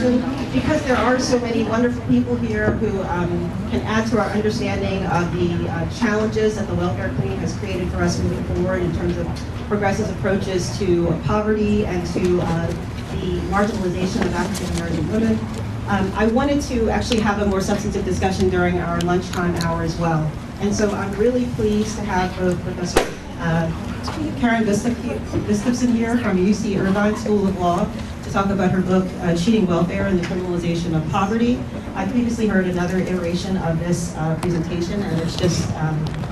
Gustafson, because there are so many wonderful people here who can add to our understanding of the challenges that the Welfare Queen has created for us moving forward in terms of progressive approaches to poverty and to the marginalization of African American women. I wanted to actually have a more substantive discussion during our lunchtime hour as well. And so I'm really pleased to have both Professor Kaaryn Gustafson here from UC Irvine School of Law to talk about her book, Cheating Welfare and the Criminalization of Poverty. I previously heard another iteration of this presentation, and it's just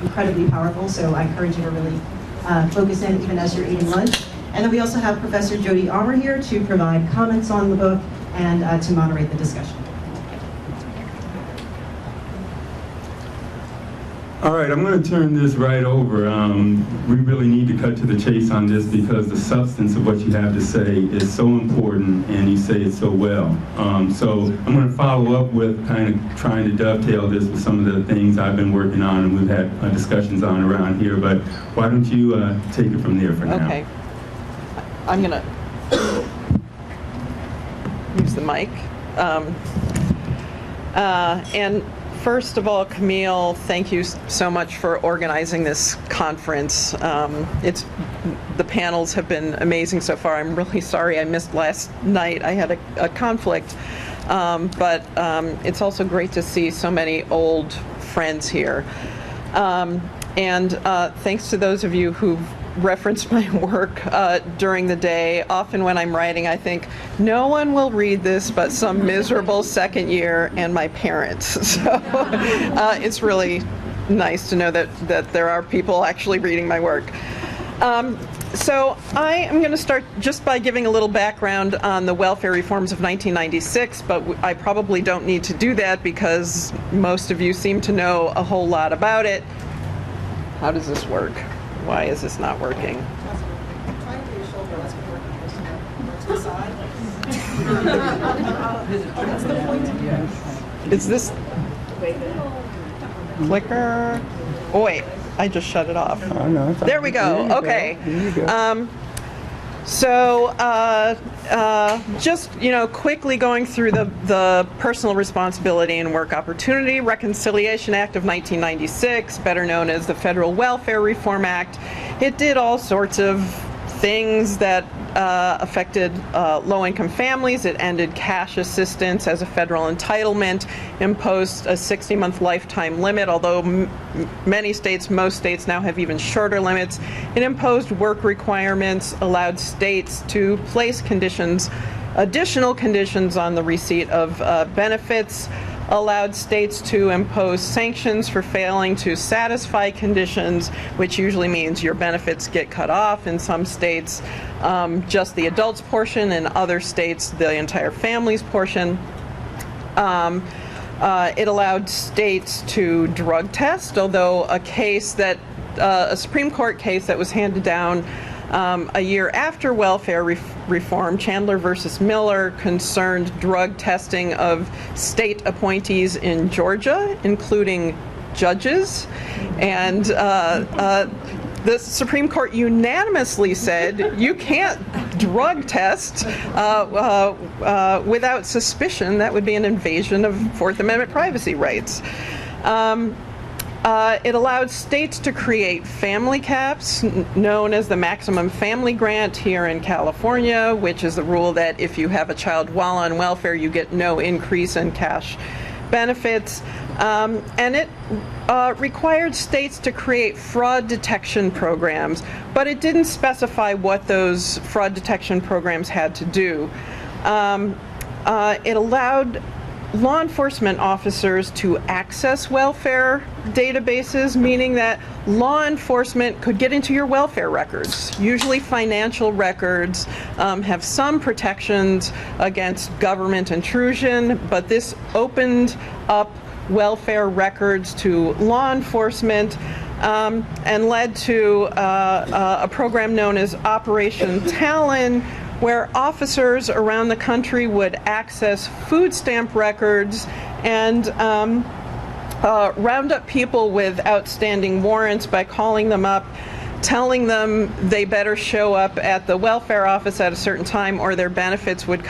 incredibly powerful, so I encourage you to really focus in even as you're eating lunch. And then we also have Professor Jody Armour here to provide comments on the book and to moderate the discussion. All right, I'm going to turn this right over. We really need to cut to the chase on this because the substance of what you have to say is so important and you say it so well. So I'm going to follow up with kind of trying to dovetail this with some of the things I've been working on and we've had discussions on around here, but why don't you take it from there for now? Okay. I'm going to use the mic. And first of all, Camille, thank you so much for organizing this conference. The panels have been amazing so far. I'm really sorry I missed last night. I had a conflict, but it's also great to see so many old friends here. And thanks to those of you who've referenced my work during the day. Often when I'm writing, I think, no one will read this but some miserable second year and my parents. So it's really nice to know that there are people actually reading my work. So I am going to start just by giving a little background on the welfare reforms of 1996, but I probably don't need to do that because most of you seem to know a whole lot about it. How does this work? Why is this not working? Is this clicker? Oh wait, I just shut it off. Oh, no, there we go. Okay. So just quickly going through the Personal Responsibility and Work Opportunity Reconciliation Act of 1996, better known as the Federal Welfare Reform Act. It did all sorts of things that affected low-income families. It ended cash assistance as a federal entitlement, imposed a 60-month lifetime limit, although most states now have even shorter limits. It imposed work requirements, allowed states to place additional conditions on the receipt of benefits, allowed states to impose sanctions for failing to satisfy conditions, which usually means your benefits get cut off. In some states, just the adults portion, in other states, the entire family's portion. It allowed states to drug test, although a Supreme Court case that was handed down a year after welfare reform, Chandler versus Miller, concerned drug testing of state appointees in Georgia, including judges. And the Supreme Court unanimously said you can't drug test without suspicion. That would be an invasion of Fourth Amendment privacy rights. It allowed states to create family caps, known as the maximum family grant here in California, which is the rule that if you have a child while on welfare, you get no increase in cash benefits. And it required states to create fraud detection programs, but it didn't specify what those fraud detection programs had to do. It allowed law enforcement officers to access welfare databases, meaning that law enforcement could get into your welfare records. Usually financial records have some protections against government intrusion, but this opened up welfare records to law enforcement and led to a program known as Operation Talon, where officers around the country would access food stamp records and round up people with outstanding warrants by calling them up telling them they better show up at the welfare office at a certain time or their benefits would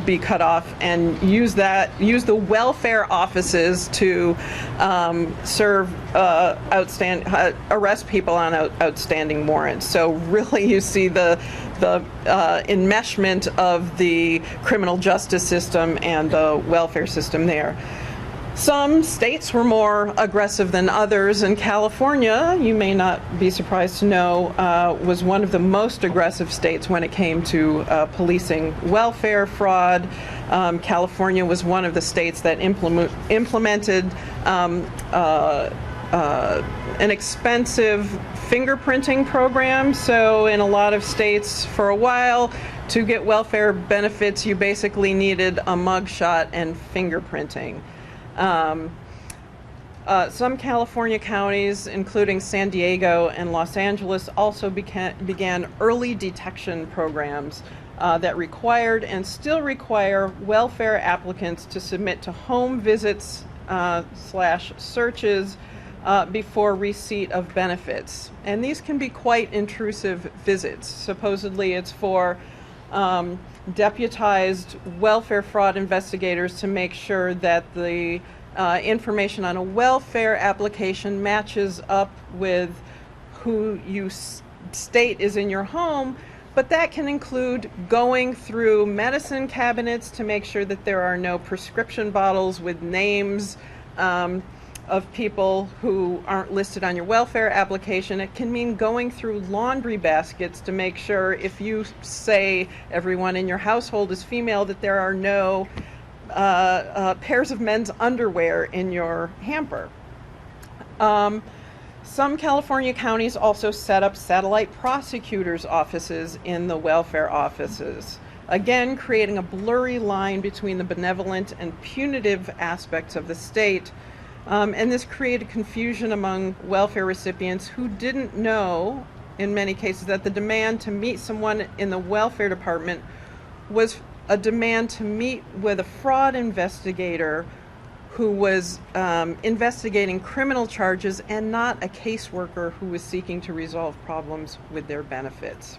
be cut off, and use the welfare offices to arrest people on outstanding warrants. So really you see the enmeshment of the criminal justice system and the welfare system there. Some states were more aggressive than others, and California, you may not be surprised to know, was one of the most aggressive states when it came to policing welfare fraud. California was one of the states that implemented an expensive fingerprinting program. So in a lot of states for a while, to get welfare benefits, you basically needed a mugshot and fingerprinting. Some California counties, including San Diego and Los Angeles, also began early detection programs that required and still require welfare applicants to submit to home visits / searches before receipt of benefits. And these can be quite intrusive visits. Supposedly it's for deputized welfare fraud investigators to make sure that the information on a welfare application matches up with who you state is in your home, but that can include going through medicine cabinets to make sure that there are no prescription bottles with names of people who aren't listed on your welfare application. It can mean going through laundry baskets to make sure, if you say everyone in your household is female, that there are no pairs of men's underwear in your hamper. Some California counties also set up satellite prosecutors' offices in the welfare offices, again creating a blurry line between the benevolent and punitive aspects of the state. And this created confusion among welfare recipients who didn't know, in many cases, that the demand to meet someone in the welfare department was a demand to meet with a fraud investigator who was investigating criminal charges and not a caseworker who was seeking to resolve problems with their benefits.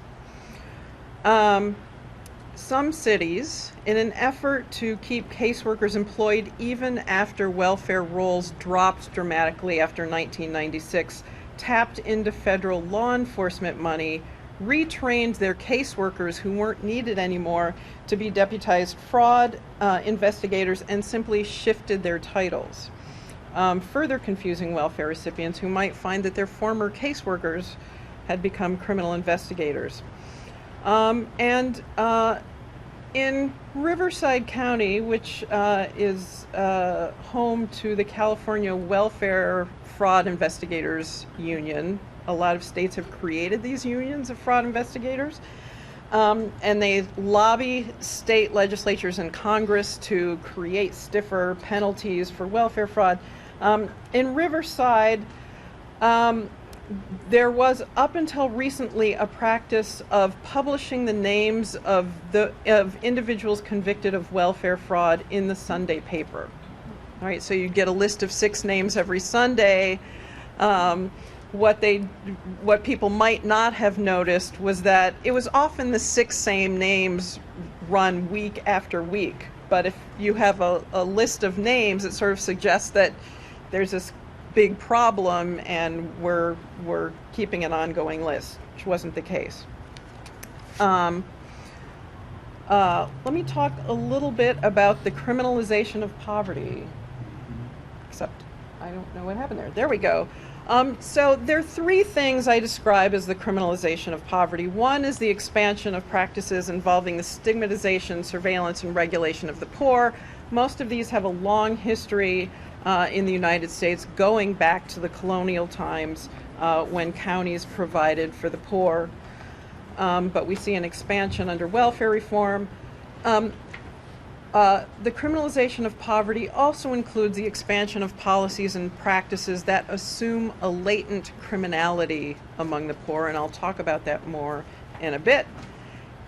Some cities, in an effort to keep caseworkers employed even after welfare rolls dropped dramatically after 1996, tapped into federal law enforcement money, retrained their caseworkers who weren't needed anymore to be deputized fraud investigators, and simply shifted their titles, further confusing welfare recipients who might find that their former caseworkers had become criminal investigators. In Riverside County, which is home to the California Welfare Fraud Investigators Union, a lot of states have created these unions of fraud investigators, and they lobby state legislatures and Congress to create stiffer penalties for welfare fraud. In Riverside, there was, up until recently, a practice of publishing the names of individuals convicted of welfare fraud in the Sunday paper. All right, so you get a list of 6 names every Sunday. What people might not have noticed was that it was often the 6 same names run week after week. But if you have a list of names, it sort of suggests that there's this big problem and we're keeping an ongoing list, which wasn't the case. Let me talk a little bit about the criminalization of poverty, except I don't know what happened there. There we go. So there are 3 things I describe as the criminalization of poverty. One is the expansion of practices involving the stigmatization, surveillance, and regulation of the poor. Most of these have a long history in the United States, going back to the colonial times when counties provided for the poor. But we see an expansion under welfare reform. The criminalization of poverty also includes the expansion of policies and practices that assume a latent criminality among the poor, and I'll talk about that more in a bit.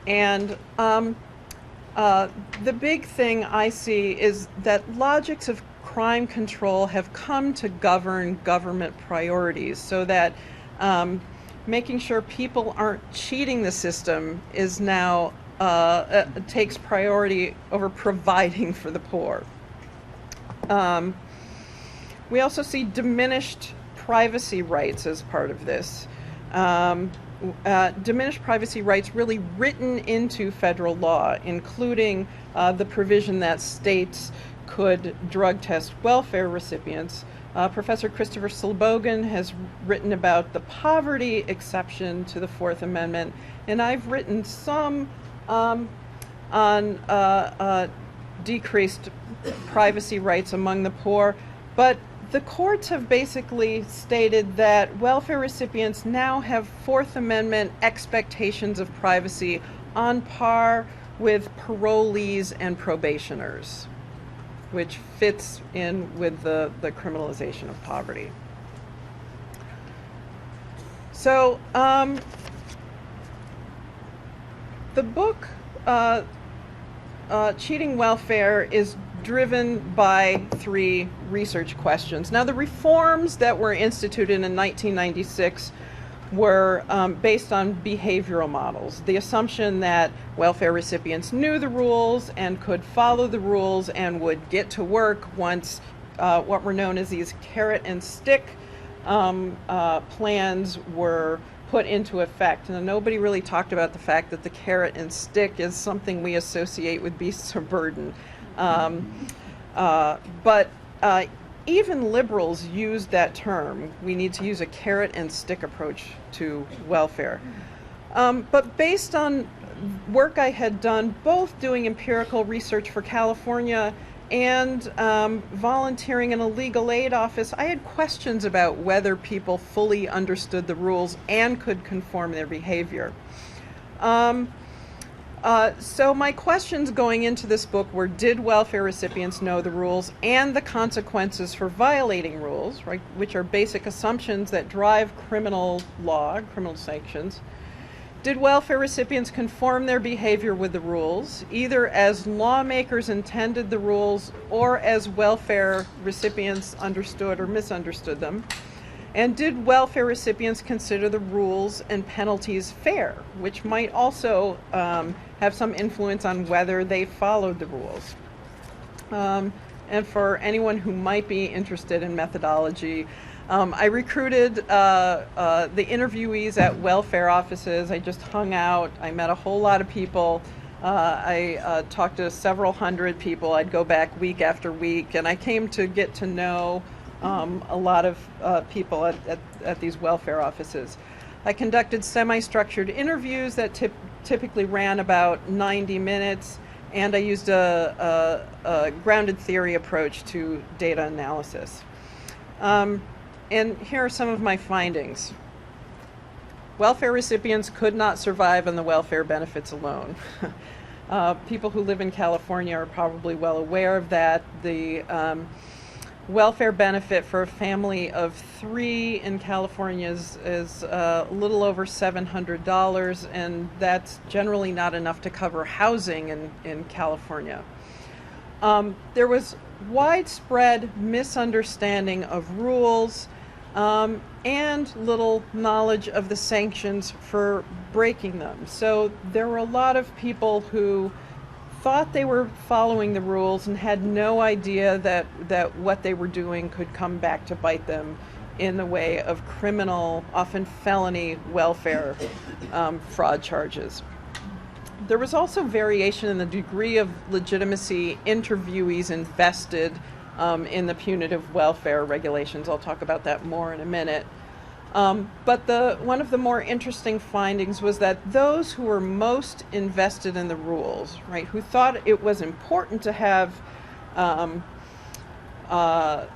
And the big thing I see is that logics of crime control have come to govern government priorities, so that making sure people aren't cheating the system is now takes priority over providing for the poor. We also see diminished privacy rights as part of this. Diminished privacy rights really written into federal law, including the provision that states could drug test welfare recipients. Professor Christopher Slobogan has written about the poverty exception to the Fourth Amendment, and I've written some on decreased privacy rights among the poor, but the courts have basically stated that welfare recipients now have Fourth Amendment expectations of privacy on par with parolees and probationers, which fits in with the criminalization of poverty. So the book Cheating Welfare is driven by three research questions. Now, the reforms that were instituted in 1996 were based on behavioral models. The assumption that welfare recipients knew the rules and could follow the rules and would get to work once what were known as these carrot and stick plans were put into effect. And nobody really talked about the fact that the carrot and stick is something we associate with beasts of burden. But even liberals use that term. We need to use a carrot and stick approach to welfare. But based on work I had done, both doing empirical research for California and volunteering in a legal aid office, I had questions about whether people fully understood the rules and could conform their behavior. So my questions going into this book were, did welfare recipients know the rules and the consequences for violating rules, right, which are basic assumptions that drive criminal law, criminal sanctions? Did welfare recipients conform their behavior with the rules, either as lawmakers intended the rules or as welfare recipients understood or misunderstood them? And did welfare recipients consider the rules and penalties fair, which might also have some influence on whether they followed the rules? And for anyone who might be interested in methodology, I recruited the interviewees at welfare offices. I just hung out. I met a whole lot of people. I talked to several hundred people. I'd go back week after week, and I came to get to know a lot of people at these welfare offices. I conducted semi-structured interviews that typically ran about 90 minutes, and I used a grounded theory approach to data analysis. And here are some of my findings. Welfare recipients could not survive on the welfare benefits alone. People who live in California are probably well aware of that. The welfare benefit for a family of 3 in California is a little over $700, and that's generally not enough to cover housing in California. There was widespread misunderstanding of rules and little knowledge of the sanctions for breaking them. So there were a lot of people who thought they were following the rules and had no idea that what they were doing could come back to bite them in the way of criminal, often felony welfare fraud charges. There was also variation in the degree of legitimacy interviewees invested in the punitive welfare regulations. I'll talk about that more in a minute. But one of the more interesting findings was that those who were most invested in the rules, right, who thought it was important to have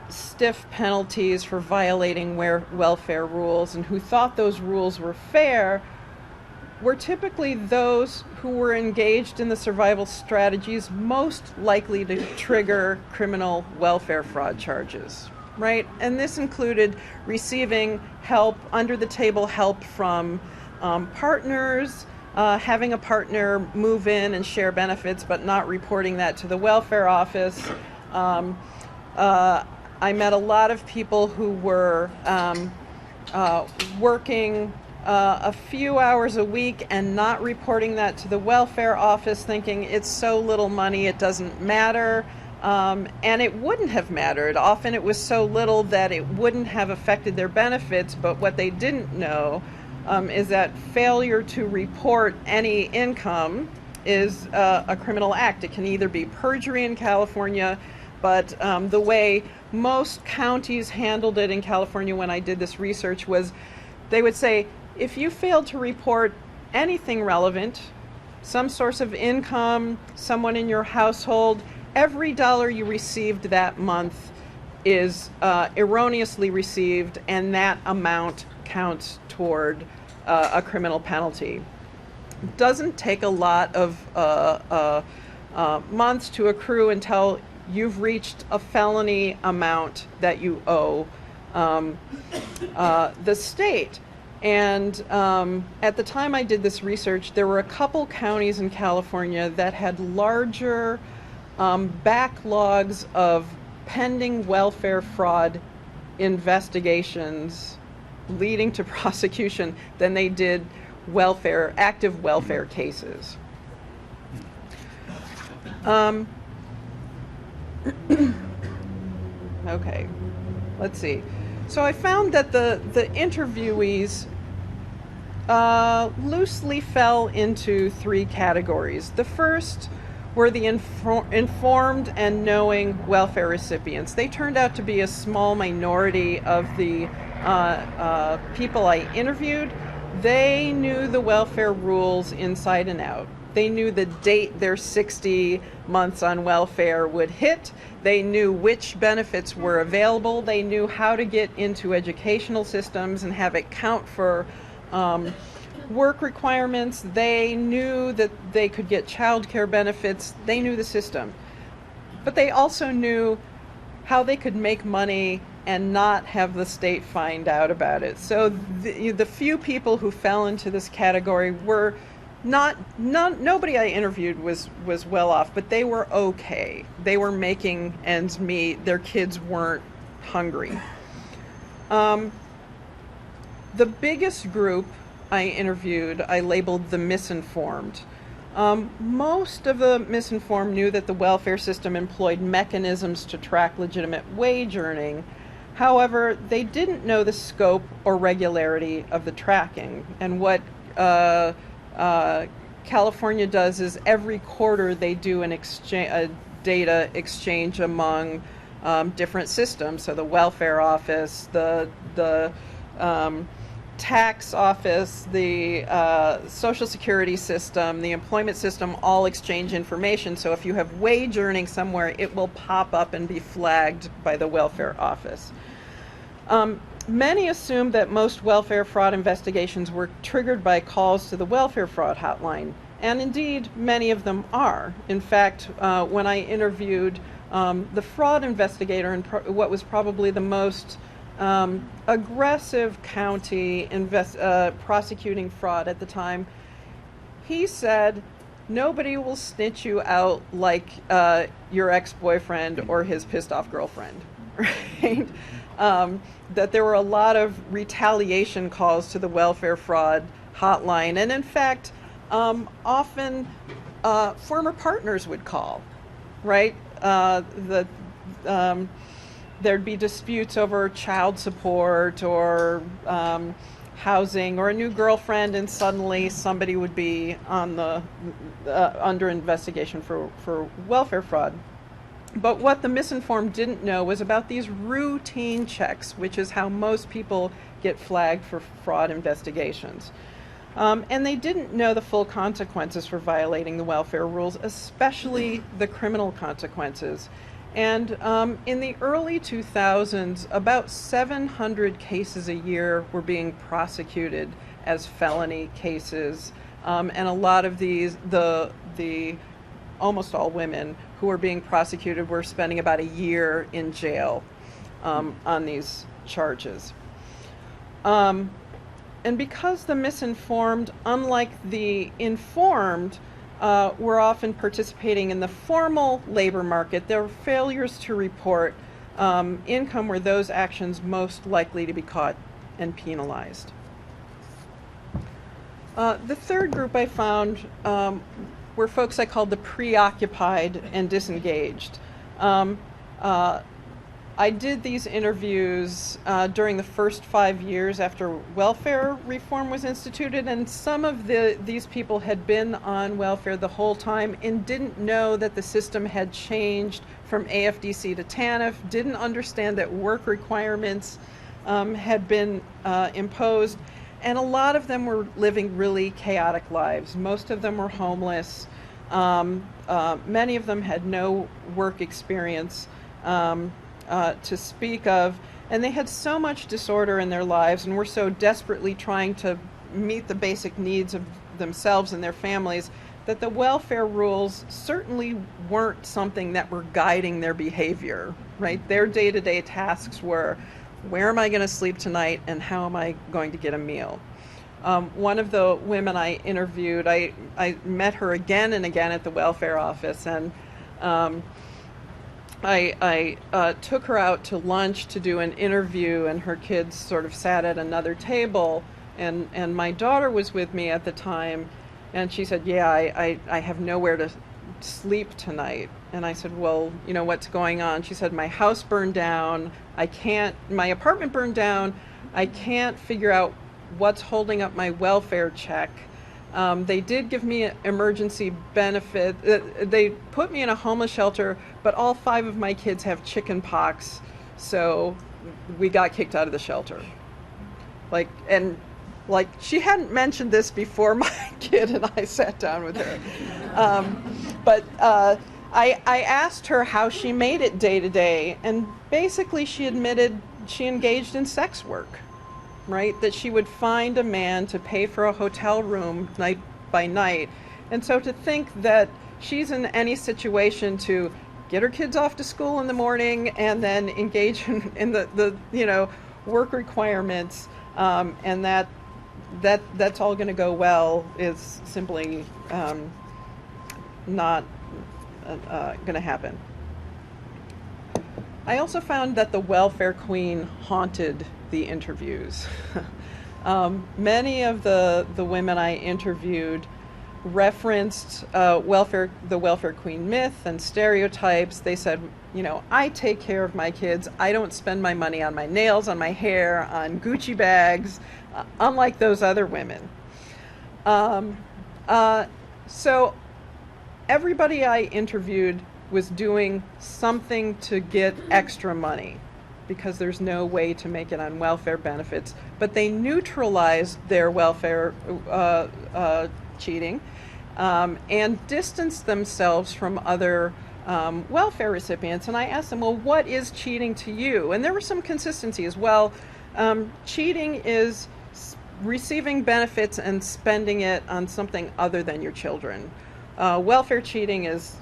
stiff penalties for violating welfare rules and who thought those rules were fair, were typically those who were engaged in the survival strategies most likely to trigger criminal welfare fraud charges, right? And this included receiving help, under-the-table help from partners, having a partner move in and share benefits but not reporting that to the welfare office. I met a lot of people who were working a few hours a week and not reporting that to the welfare office, thinking it's so little money, it doesn't matter. And it wouldn't have mattered. Often it was so little that it wouldn't have affected their benefits, but what they didn't know is that failure to report any income is a criminal act. It can either be perjury in California, but the way most counties handled it in California when I did this research was they would say, if you failed to report anything relevant, some source of income, someone in your household, every dollar you received that month is erroneously received, and that amount counts toward a criminal penalty. It doesn't take a lot of months to accrue until you've reached a felony amount that you owe the state. And at the time I did this research, there were a couple counties in California that had larger backlogs of pending welfare fraud investigations leading to prosecution than they did active welfare cases. Okay, let's see. So I found that the interviewees loosely fell into three categories. The first were the informed and knowing welfare recipients. They turned out to be a small minority of the people I interviewed. They knew the welfare rules inside and out. They knew the date their 60 months on welfare would hit. They knew which benefits were available. They knew how to get into educational systems and have it count for work requirements. They knew that they could get child care benefits. They knew the system. But they also knew how they could make money and not have the state find out about it. So the few people who fell into this category were nobody I interviewed was well off, but they were okay. They were making ends meet. Their kids weren't hungry. The biggest group I interviewed, I labeled the misinformed. Most of the misinformed knew that the welfare system employed mechanisms to track legitimate wage earning. However, they didn't know the scope or regularity of the tracking. And what California does is every quarter they do a data exchange among different systems. So the welfare office, the tax office, the social security system, the employment system all exchange information. So if you have wage earning somewhere, it will pop up and be flagged by the welfare office. Many assumed that most welfare fraud investigations were triggered by calls to the welfare fraud hotline, and indeed many of them are. In fact, when I interviewed the fraud investigator in what was probably the most aggressive county prosecuting fraud at the time, he said, nobody will snitch you out like your ex-boyfriend or his pissed off girlfriend, right? That there were a lot of retaliation calls to the welfare fraud hotline. And in fact, often former partners would call, right? There'd be disputes over child support or housing or a new girlfriend, and suddenly somebody would be on the under investigation for welfare fraud. But what the misinformed didn't know was about these routine checks, which is how most people get flagged for fraud investigations. And they didn't know the full consequences for violating the welfare rules, especially the criminal consequences. And in the early 2000s, about 700 cases a year were being prosecuted as felony cases. And a lot of these, almost all women who were being prosecuted were spending about a year in jail on these charges. And because the misinformed, unlike the informed, were often participating in the formal labor market, their failures to report income were those actions most likely to be caught and penalized. The third group I found were folks I called the preoccupied and disengaged. I did these interviews during the first 5 years after welfare reform was instituted, and some of these people had been on welfare the whole time and didn't know that the system had changed from AFDC to TANF, didn't understand that work requirements had been imposed, and a lot of them were living really chaotic lives. Most of them were homeless. Many of them had no work experience to speak of, and they had so much disorder in their lives and were so desperately trying to meet the basic needs of themselves and their families that the welfare rules certainly weren't something that were guiding their behavior, right? Their day-to-day tasks were, where am I going to sleep tonight and how am I going to get a meal? One of the women I interviewed, I met her again and again at the welfare office, and I took her out to lunch to do an interview, and her kids sort of sat at another table, and my daughter was with me at the time, and she said, yeah, I have nowhere to sleep tonight. And I said, well, you know, what's going on? She said, my house burned down, my apartment burned down, I can't figure out what's holding up my welfare check. They did give me an emergency benefit. They put me in a homeless shelter, but all 5 of my kids have chicken pox, so we got kicked out of the shelter. Like she hadn't mentioned this before my kid and I sat down with her. But I asked her how she made it day to day, and basically she admitted she engaged in sex work. Right, that she would find a man to pay for a hotel room night by night. And so to think that she's in any situation to get her kids off to school in the morning and then engage in the work requirements, and that's all going to go well is simply not going to happen. I also found that the welfare queen haunted the interviews. Many of the women I interviewed referenced the welfare queen myth and stereotypes. They said, you know, I take care of my kids. I don't spend my money on my nails, on my hair, on Gucci bags, unlike those other women. So everybody I interviewed was doing something to get extra money, because there's no way to make it on welfare benefits. But they neutralized their welfare cheating and distanced themselves from other welfare recipients. And I asked them, well, what is cheating to you? And there was some consistency as well. Cheating is receiving benefits and spending it on something other than your children. Welfare cheating is,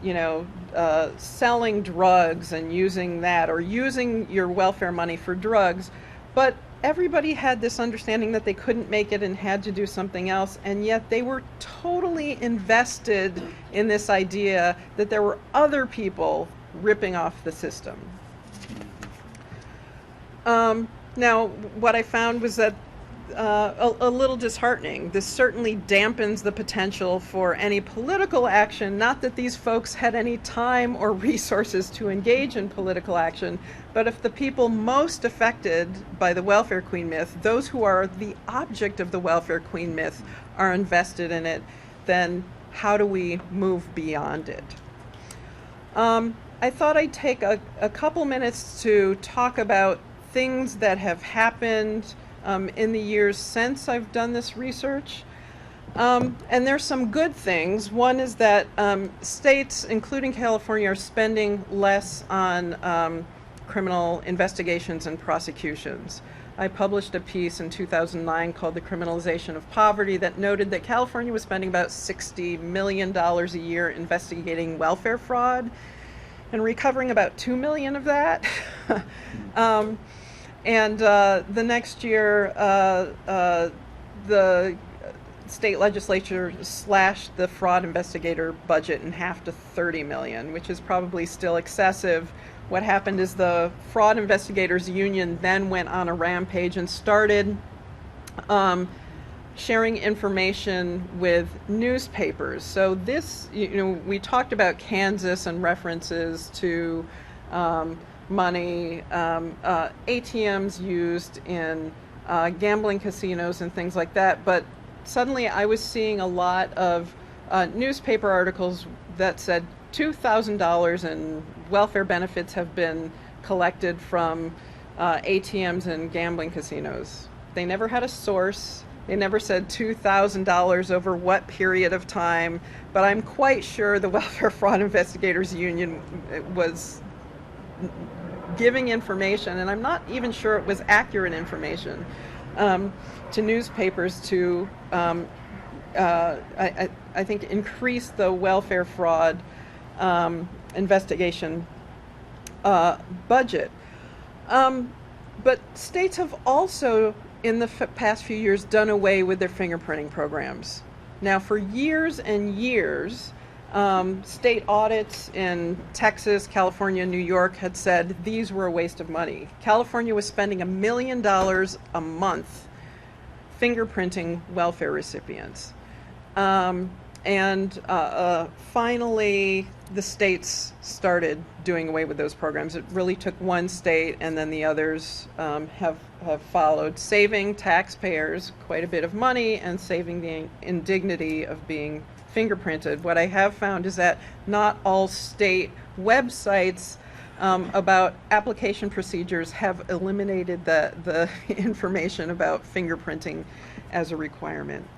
selling drugs and using that, or using your welfare money for drugs. But everybody had this understanding that they couldn't make it and had to do something else, and yet they were totally invested in this idea that there were other people ripping off the system. Now, what I found was that a little disheartening. This certainly dampens the potential for any political action. Not that these folks had any time or resources to engage in political action, but if the people most affected by the welfare queen myth, those who are the object of the welfare queen myth, are invested in it, then how do we move beyond it? I thought I'd take a couple minutes to talk about things that have happened in the years since I've done this research. And there's some good things. One is that states, including California, are spending less on criminal investigations and prosecutions. I published a piece in 2009 called The Criminalization of Poverty that noted that California was spending about $60 million a year investigating welfare fraud and recovering about $2 million of that. And the next year, the state legislature slashed the fraud investigator budget in half to $30 million, which is probably still excessive. What happened is the fraud investigators union then went on a rampage and started sharing information with newspapers. So this, we talked about Kansas and references to money, ATMs used in gambling casinos and things like that, but suddenly I was seeing a lot of newspaper articles that said $2,000 in welfare benefits have been collected from ATMs and gambling casinos. They never had a source. They never said $2,000 over what period of time, but I'm quite sure the Welfare Fraud Investigators Union was giving information, and I'm not even sure it was accurate information, to newspapers to, I think, increase the welfare fraud investigation budget. But states have also, in the past few years, done away with their fingerprinting programs. Now, for years and years, state audits in Texas, California, New York had said these were a waste of money. California was spending $1 million a month fingerprinting welfare recipients. Finally, the states started doing away with those programs. It really took one state, and then the others have followed, saving taxpayers quite a bit of money and saving the indignity of being fingerprinted. What I have found is that not all state websites about application procedures have eliminated the information about fingerprinting as a requirement.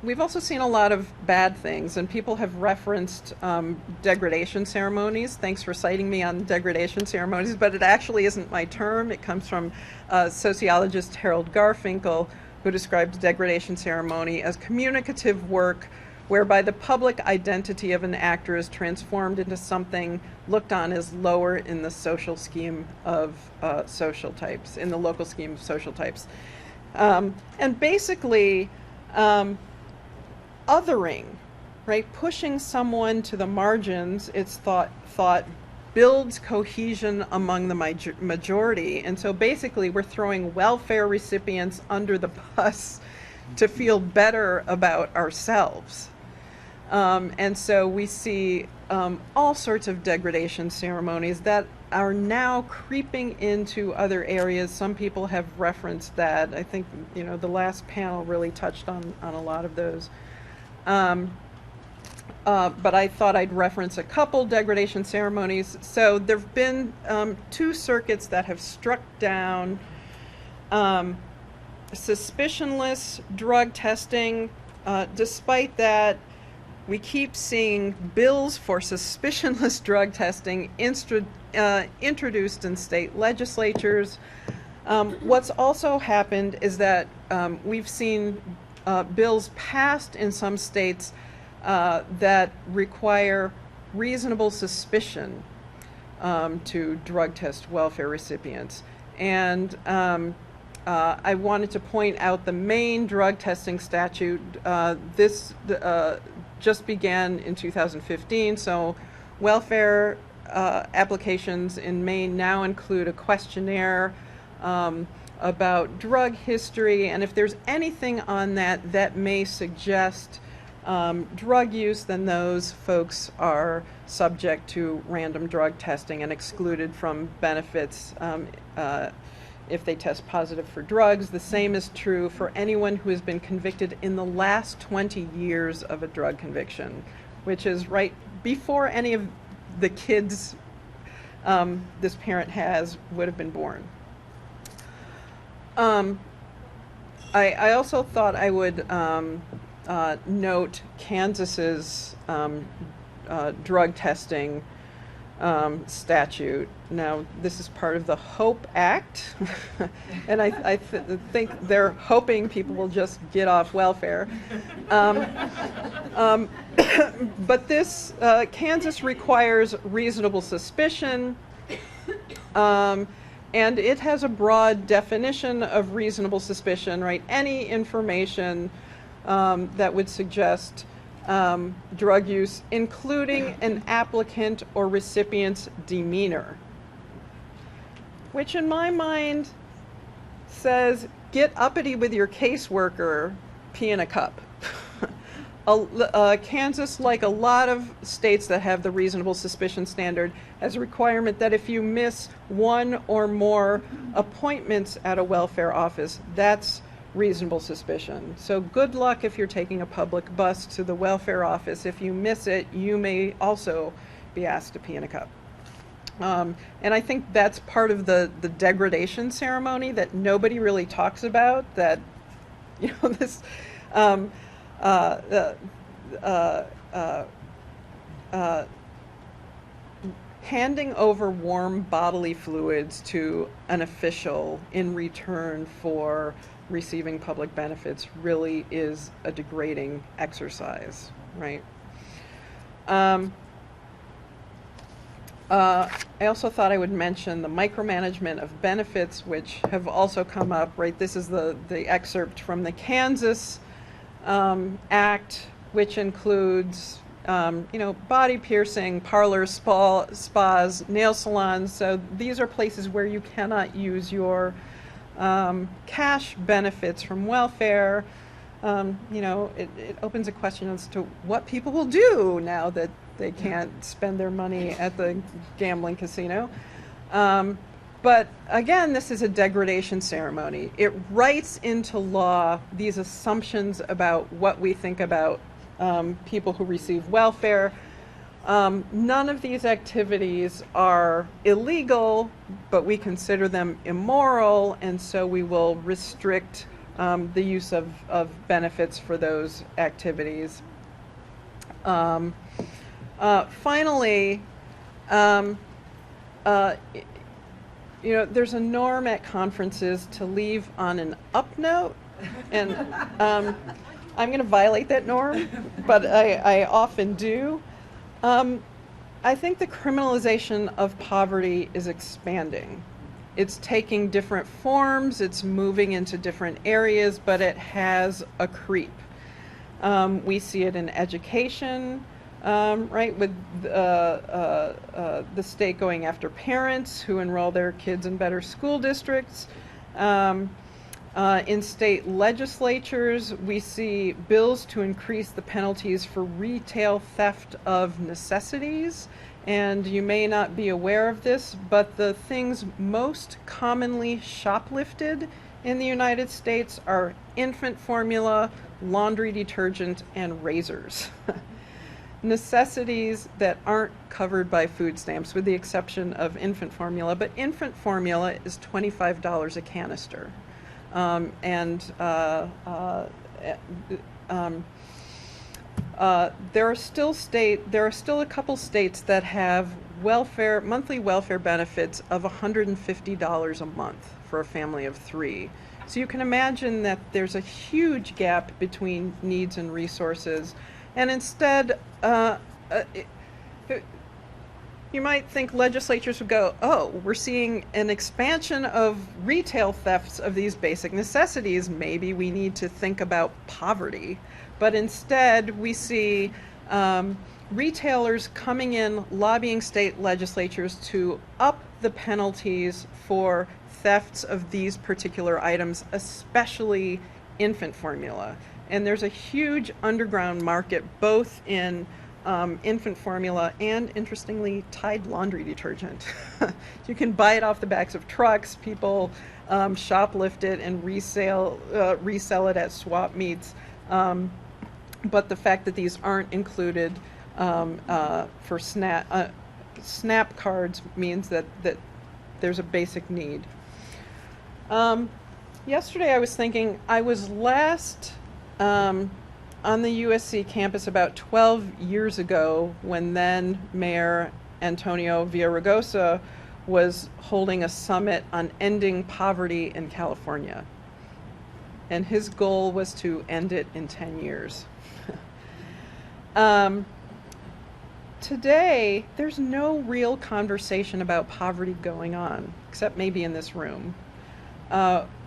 We've also seen a lot of bad things, and people have referenced degradation ceremonies. Thanks for citing me on degradation ceremonies, but it actually isn't my term. It comes from sociologist Harold Garfinkel, who describes degradation ceremony as communicative work whereby the public identity of an actor is transformed into something looked on as lower in the social scheme of social types, in the local scheme of social types. And basically, othering, right? Pushing someone to the margins, it's thought builds cohesion among the majority. And so basically we're throwing welfare recipients under the bus to feel better about ourselves. And so we see all sorts of degradation ceremonies that are now creeping into other areas. Some people have referenced that. I think, the last panel really touched on a lot of those. But I thought I'd reference a couple degradation ceremonies. So there have been 2 circuits that have struck down suspicionless drug testing. Despite that, we keep seeing bills for suspicionless drug testing introduced in state legislatures. What's also happened is that we've seen bills passed in some states that require reasonable suspicion to drug test welfare recipients. And I wanted to point out the Maine drug testing statute. This just began in 2015, so welfare applications in Maine now include a questionnaire about drug history, and if there's anything on that may suggest drug use, then those folks are subject to random drug testing and excluded from benefits if they test positive for drugs. The same is true for anyone who has been convicted in the last 20 years of a drug conviction, which is right before any of the kids this parent has would have been born. I also thought I would note Kansas's drug testing statute. Now, this is part of the HOPE Act, and I think they're hoping people will just get off welfare. But this, Kansas requires reasonable suspicion, and it has a broad definition of reasonable suspicion, right? Any information that would suggest drug use, including an applicant or recipient's demeanor, which in my mind says, get uppity with your caseworker, pee in a cup. Kansas, like a lot of states that have the reasonable suspicion standard, has a requirement that if you miss one or more appointments at a welfare office, that's reasonable suspicion. So good luck if you're taking a public bus to the welfare office. If you miss it, you may also be asked to pee in a cup. And I think that's part of the degradation ceremony that nobody really talks about, that, this handing over warm bodily fluids to an official in return for receiving public benefits really is a degrading exercise, right? I also thought I would mention the micromanagement of benefits, which have also come up, right? This is the excerpt from the Kansas Act, which includes, body piercing, parlors, spas, nail salons. So these are places where you cannot use your cash benefits from welfare. It opens a question as to what people will do now that they can't spend their money at the gambling casino. But again, this is a degradation ceremony. It writes into law these assumptions about what we think about people who receive welfare. None of these activities are illegal, but we consider them immoral, and so we will restrict the use of benefits for those activities. Finally, there's a norm at conferences to leave on an up note, and I'm going to violate that norm, but I often do. I think the criminalization of poverty is expanding. It's taking different forms, it's moving into different areas, but it has a creep. We see it in education, right, with the state going after parents who enroll their kids in better school districts. In state legislatures, we see bills to increase the penalties for retail theft of necessities. And you may not be aware of this, but the things most commonly shoplifted in the United States are infant formula, laundry detergent, and razors. Necessities that aren't covered by food stamps, with the exception of infant formula. But infant formula is $25 a canister. There are still a couple states that have monthly welfare benefits of $150 a month for a family of 3. So you can imagine that there's a huge gap between needs and resources. And instead, you might think legislatures would go, oh, we're seeing an expansion of retail thefts of these basic necessities. Maybe we need to think about poverty. But instead, we see retailers coming in, lobbying state legislatures to up the penalties for thefts of these particular items, especially infant formula. And there's a huge underground market, both in infant formula and, interestingly, Tide laundry detergent. You can buy it off the backs of trucks. People shoplift it and resell it at swap meets. But the fact that these aren't included for SNAP cards means that there's a basic need. Yesterday I was thinking, I was last on the USC campus about 12 years ago when then Mayor Antonio Villaraigosa was holding a summit on ending poverty in California. And his goal was to end it in 10 years. Today, there's no real conversation about poverty going on, except maybe in this room.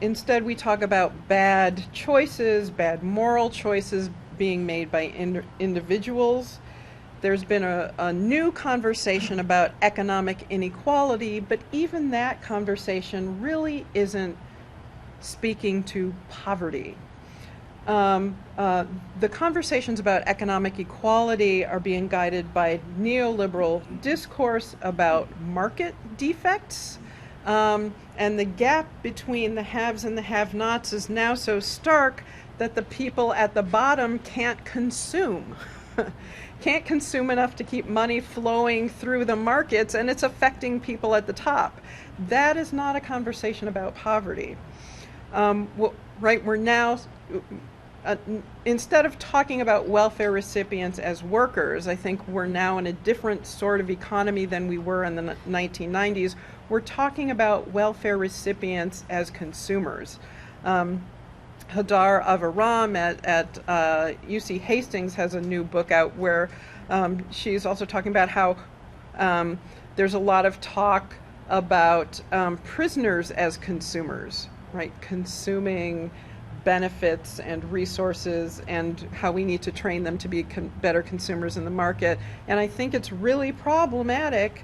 Instead, we talk about bad choices, bad moral choices being made by individuals. There's been a new conversation about economic inequality, but even that conversation really isn't speaking to poverty. The conversations about economic equality are being guided by neoliberal discourse about market defects, and the gap between the haves and the have-nots is now so stark that the people at the bottom can't consume. Can't consume enough to keep money flowing through the markets, and it's affecting people at the top. That is not a conversation about poverty. Right, we're now, instead of talking about welfare recipients as workers, I think we're now in a different sort of economy than we were in the 1990s. We're talking about welfare recipients as consumers. Hadar Avaram at UC Hastings has a new book out where she's also talking about how there's a lot of talk about prisoners as consumers, right? Consuming benefits and resources, and how we need to train them to be better consumers in the market. And I think it's really problematic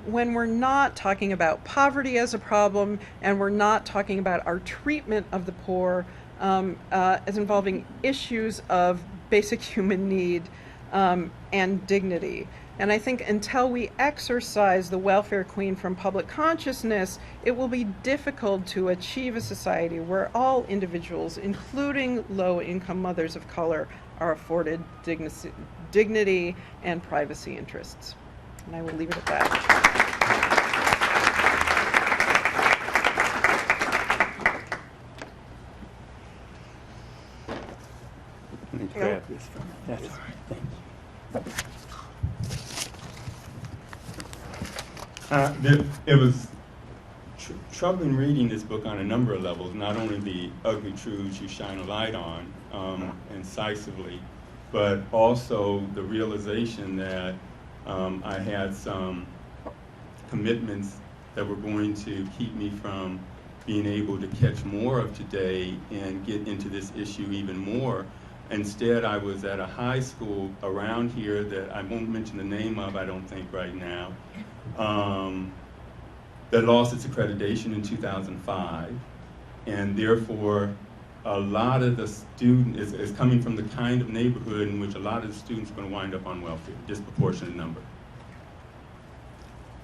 when we're not talking about poverty as a problem, and we're not talking about our treatment of the poor as involving issues of basic human need and dignity. And I think until we exorcise the welfare queen from public consciousness, it will be difficult to achieve a society where all individuals, including low-income mothers of color, are afforded dignity and privacy interests. And I will leave it at that. Let me grab this from you. That's all right. Thank you. It was troubling reading this book on a number of levels, not only the ugly truths you shine a light on incisively, but also the realization that I had some commitments that were going to keep me from being able to catch more of today and get into this issue even more. Instead, I was at a high school around here that I won't mention the name of, I don't think, right now, that lost its accreditation in 2005, and therefore a lot of the students is coming from the kind of neighborhood in which a lot of the students are going to wind up on welfare, disproportionate number.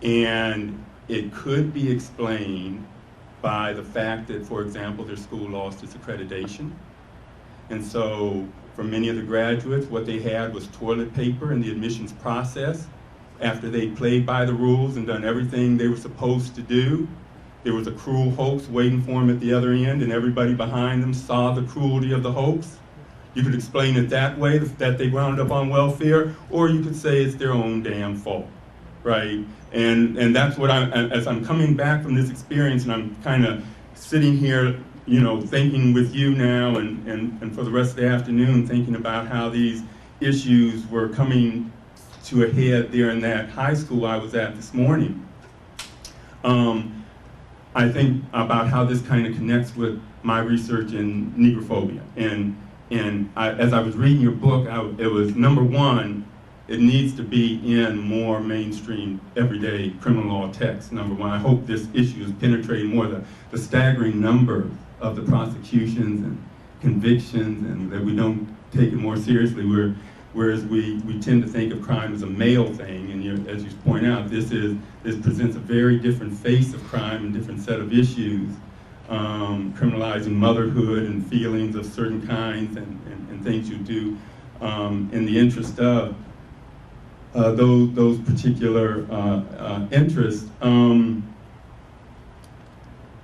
And it could be explained by the fact that, for example, their school lost its accreditation. And so for many of the graduates, what they had was toilet paper in the admissions process. After they played by the rules and done everything they were supposed to do, there was a cruel hoax waiting for them at the other end, and everybody behind them saw the cruelty of the hoax. You could explain it that way, that they wound up on welfare, or you could say it's their own damn fault, right? And that's what as I'm coming back from this experience, and I'm kind of sitting here, you know, thinking with you now and for the rest of the afternoon, thinking about how these issues were coming to a head there in that high school I was at this morning. I think about how this kind of connects with my research in negrophobia. And as I was reading your book, it was, number one, it needs to be in more mainstream, everyday criminal law text, number one. I hope this issue is penetrating more the staggering number of the prosecutions and convictions, and that we don't take it more seriously. Whereas we tend to think of crime as a male thing, and as you point out, this presents a very different face of crime and different set of issues, criminalizing motherhood and feelings of certain kinds and things you do in the interest of those particular interests.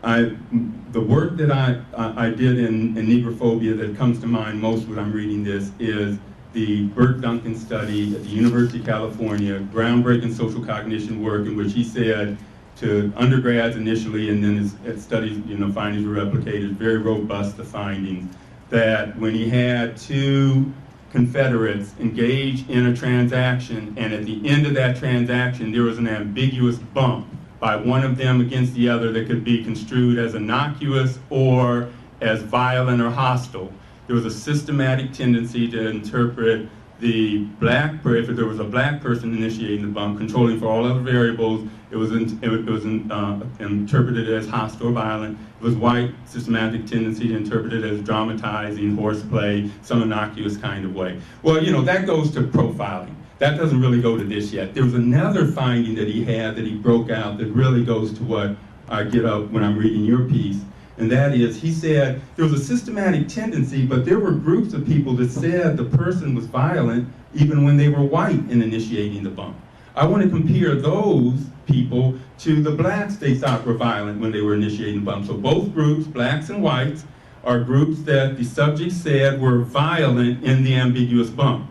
The work that I did in negrophobia that comes to mind most when I'm reading this is the Burt Duncan study at the University of California, groundbreaking social cognition work, in which he said to undergrads initially, and then his studies, findings were replicated, very robust, the findings, that when he had two Confederates engage in a transaction, and at the end of that transaction there was an ambiguous bump by one of them against the other that could be construed as innocuous or as violent or hostile, there was a systematic tendency to interpret the black, if there was a black person initiating the bump, controlling for all other variables, it was interpreted as hostile or violent. If it was white, systematic tendency, interpreted as dramatizing, horseplay, some innocuous kind of way. Well, that goes to profiling. That doesn't really go to this yet. There was another finding that he had that he broke out that really goes to what I get up when I'm reading your piece. And that is, he said there was a systematic tendency, but there were groups of people that said the person was violent even when they were white in initiating the bump. I want to compare those people to the blacks they thought were violent when they were initiating the bump. So both groups, blacks and whites, are groups that the subject said were violent in the ambiguous bump.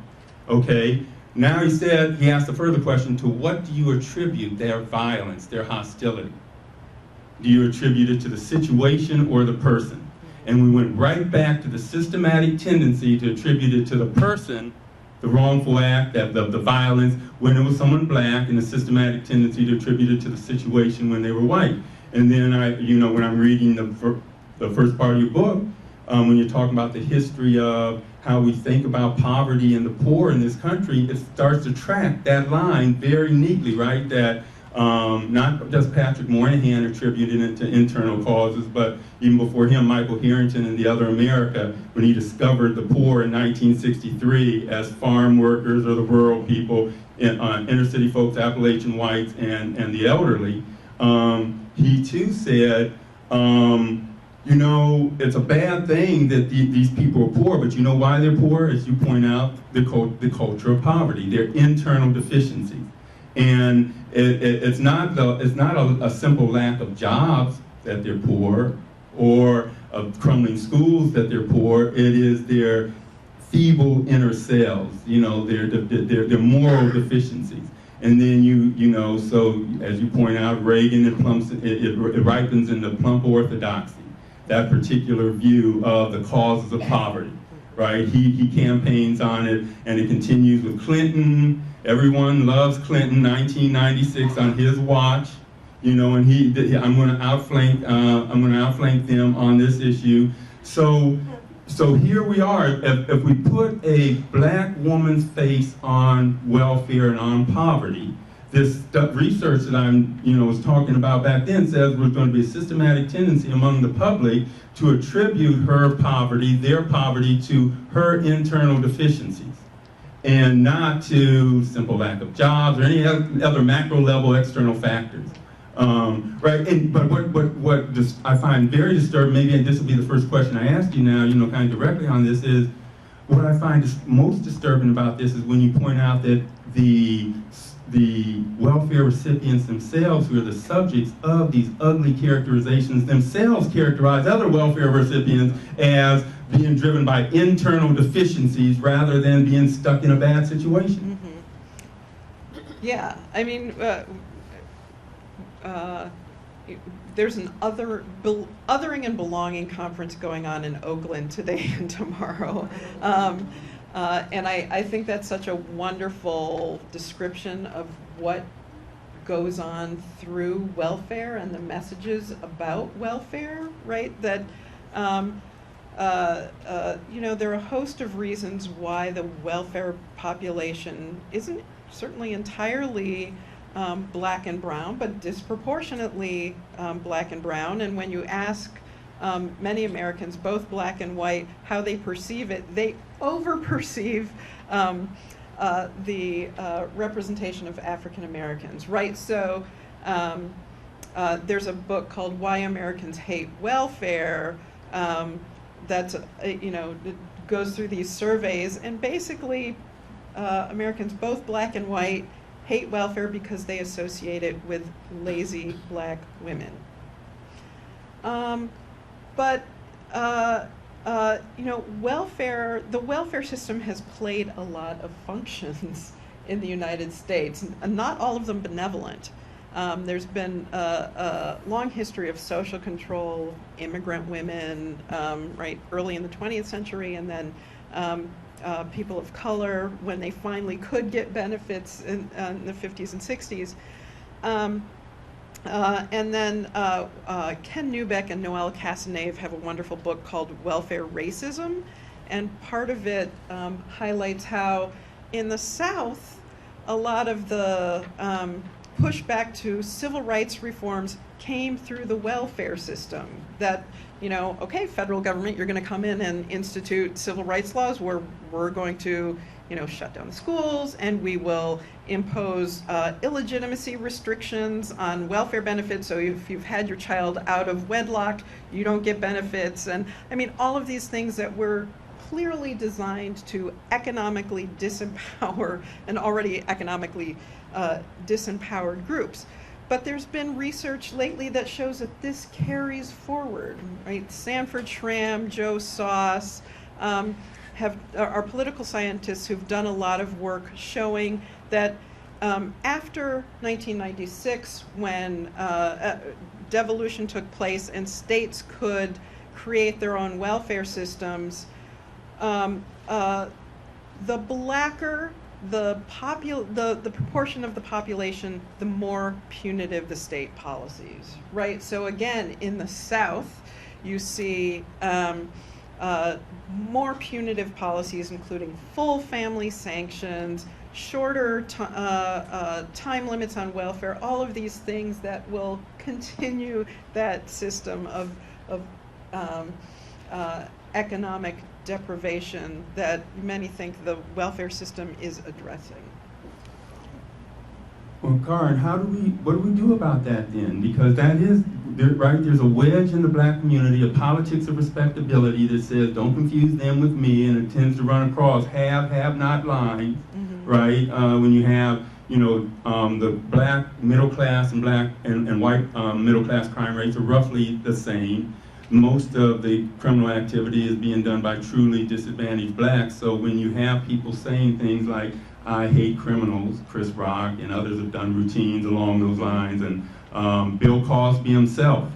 Okay? Now he asked a further question, to what do you attribute their violence, their hostility? Do you attribute it to the situation or the person? And we went right back to the systematic tendency to attribute it to the person, the wrongful act, the violence, when it was someone black, and the systematic tendency to attribute it to the situation when they were white. And then when I'm reading the first part of your book, when you're talking about the history of how we think about poverty and the poor in this country, it starts to track that line very neatly, right? That not just Patrick Moynihan attributed it to internal causes, but even before him, Michael Harrington in The Other America, when he discovered the poor in 1963 as farm workers or the rural people, inner city folks, Appalachian whites, and the elderly, he too said, it's a bad thing that these people are poor, but you know why they're poor? As you point out, the culture of poverty, their internal deficiencies. And it's not a simple lack of jobs that they're poor, or of crumbling schools that they're poor. It is their feeble inner selves, their moral deficiencies. And then so as you point out, Reagan it ripens into plump orthodoxy, that particular view of the causes of poverty, right? He campaigns on it, and it continues with Clinton. Everyone loves Clinton, 1996 on his watch, and I'm going to outflank them on this issue. So here we are. If we put a black woman's face on welfare and on poverty, this research that I was talking about back then says there's going to be a systematic tendency among the public to attribute their poverty to her internal deficiencies, and not to simple lack of jobs or any other macro level external factors. Right? But what I find very disturbing, maybe this will be the first question I ask you now, kind of directly on this, is what I find most disturbing about this is when you point out that the welfare recipients themselves, who are the subjects of these ugly characterizations, themselves characterize other welfare recipients as being driven by internal deficiencies rather than being stuck in a bad situation. Mm-hmm. Yeah, I mean, there's an othering and belonging conference going on in Oakland today and tomorrow. And I think that's such a wonderful description of what goes on through welfare and the messages about welfare, right? That, there are a host of reasons why the welfare population isn't certainly entirely black and brown, but disproportionately black and brown. And when you ask many Americans, both black and white, how they perceive it, they over-perceive the representation of African Americans, right? So there's a book called Why Americans Hate Welfare that's, it goes through these surveys, and basically Americans, both black and white, hate welfare because they associate it with lazy black women. Welfare, the welfare system has played a lot of functions in the United States, and not all of them benevolent. There's been a long history of social control, immigrant women, right, early in the 20th century, and then people of color when they finally could get benefits in the 50s and 60s. And then Ken Neubeck and Noelle Casanave have a wonderful book called Welfare Racism, and part of it highlights how in the South, a lot of the pushback to civil rights reforms came through the welfare system. That, okay, federal government, you're going to come in and institute civil rights laws where we're going to, shut down the schools, and we will impose illegitimacy restrictions on welfare benefits. So if you've had your child out of wedlock, you don't get benefits. And I mean, all of these things that were clearly designed to economically disempower an already economically disempowered groups. But there's been research lately that shows that this carries forward, right? Sanford Schramm, Joe Sauce, are political scientists who've done a lot of work showing that after 1996, when devolution took place and states could create their own welfare systems, the blacker the proportion of the population, the more punitive the state policies, right? So again, in the South, you see more punitive policies, including full family sanctions, shorter time limits on welfare, all of these things that will continue that system of economic deprivation that many think the welfare system is addressing. Well, Kaaryn, what do we do about that then? Because that is, right, there's a wedge in the black community, a politics of respectability that says, don't confuse them with me, and it tends to run across have not lines, right? When you have, the black middle class and black and white middle class crime rates are roughly the same. Most of the criminal activity is being done by truly disadvantaged blacks. So when you have people saying things like, I hate criminals, Chris Rock and others have done routines along those lines, and Bill Cosby himself